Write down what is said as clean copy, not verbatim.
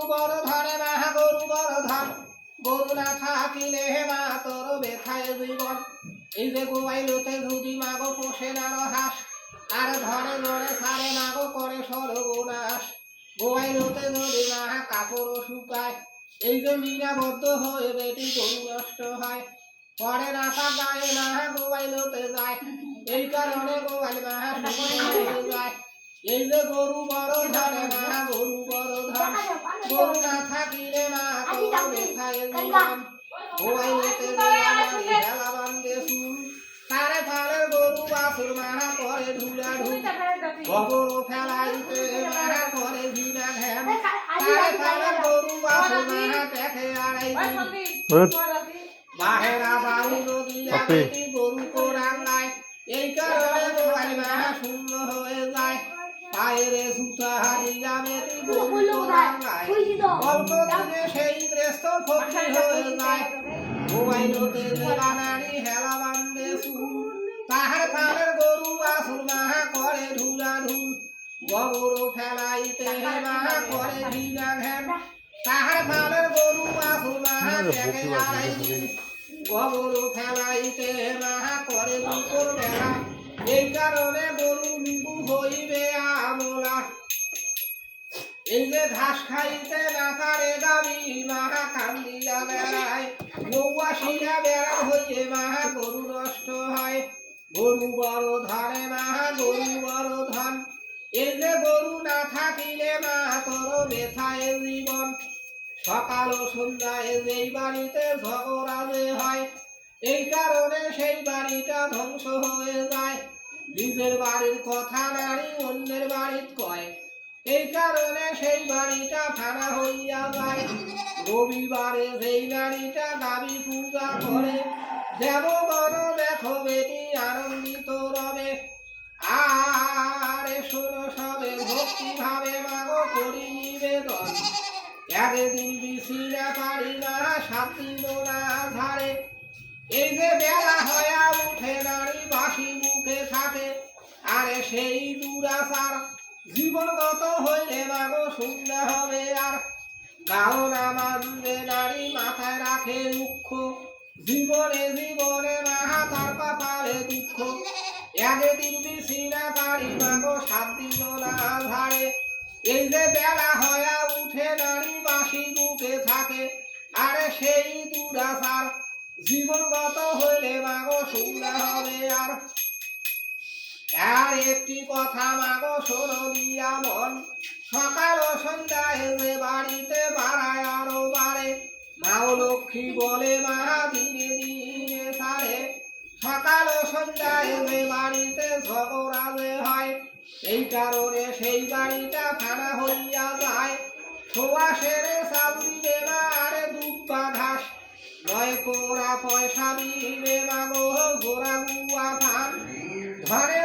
বড় ধনে মাহা গরু বড় ধন গরু না থাকিলে মা তোর বেথায় জীবন এই যে গোয়াইলতে যদি মাগো পোষে না হাঁস আর ধরে ধরে সারে মাগো করে সর্বনাশ গোয়াইলতে যদি মাহা কাপড় শুকায় এই যে মিনাবদ্ধ হয়ে বেটি গরু নষ্ট হয় পরে না গায়ে মাহা গোয়াইলতে যায় এই কারণে গোয়াল মাহা হয়ে যায় এই যে গরু বড় ধরে মাহা গরু বড় ধন গরু না থাকিলে মা তোর বেথায় জীবন গোয়াইলতে হেলা বান্ধে চুল সারে ফারে গরু বাছুর মাহা করে ঢুলা ঢুল গোবর ফেলাইতে মাহা করে ভিনা ঘ্যাম সারে ফারে গরু বাছুর মাহা দেখে আড়াই বাহেরা বাড়ি নদী বেটি গরু কোরাঙ্গায় এই কারণে গোয়াল মাহা শূন্য হয়ে যায় পায়েরে সুতা হারিয়া মেটি গরু কোরাঙ্গায় অল্প দিনে সেই গ্রস্ত ফকির হয়ে যায় গোয়াইলতে জেলা নারী হেলা বান্ধে চুল তাহার ফালের গরু বাছুর মাহা করে ঢুলা ঢুল গোবর ফেলাইতে মাহা করে ভিনা ঘ্যাম তাহার ফালের গরু বাছুর মাহা দেখে আড়াই দিন গোবর ফেলাইতে মাহা করে দুপুর বেলা এই কারণে গরু লিবু হইবে আমলা এই যে ঘাস খাইতে না পারে গাবি মাহা কান্দিয়া বেড়ায় নৌয়াশিরা বেড়া হইয়ে মাহা গরু নষ্ট হয় গরু বড় ধরে মাহা গরু বড় ধন এই যে গরু না থাকিলে মা তোর বেথায় জীবন সকাল ও সন্ধ্যায় যেই বাড়িতে ঝগড়া যে হয় এই কারণে সেই বাড়িটা ধ্বংস হয়ে যায় নিজের বাড়ির কথা নারী অন্যের বাড়িতে কয় এই কারণে সেই বাড়িটা ফানা হইয়া যায় রবিবারে যেই নারীটা গাবি পূজা করে দেব গণ দেখো বেটি আনন্দিত রবে আরে শোনো সবে ভক্তি ভাবে মাগো করি নিবেদন একদিন বিছি না পারি না 7 দিন না ধারে এই যে বেলা হইয়া উঠে নারী বাসি মুখে থাকে আরে সেই দুরাচার জীবনগত হইলে মাগো শুনলে হবে আর গাও না মানবে নারী মাথায় রাখে দুঃখ জীবনে জীবনে মাহা তার কপালে দুঃখ একদিন বিছি না পারি মাগো 7 দিন না ধারে এই যে বেলা হইয়া উঠে নারী বাসি মুখে থাকে আরে সেই দুরাচার জীবনগত হইলে মাগো শুনলে হবে আর আর একটি কথা মাগো শোনো দিয়া মন সকাল ও সন্ধ্যায় যে বাড়িতে বাড়ায় আরো বাড়ে মাও লক্ষ্মী বলে মা দিনে দিনে সারে সকাল ও সন্ধ্যায় যে বাড়িতে ঝগড়া যে হয় এই কারণে সেই বাড়িটা ফানা হইয়া যায় ছোয়া সেরে চাল দিবে না আরে দুব্বা ঘাস নয় কোরা পয়সা দিবে মাগো জোড়া গুয়া ধান ধরে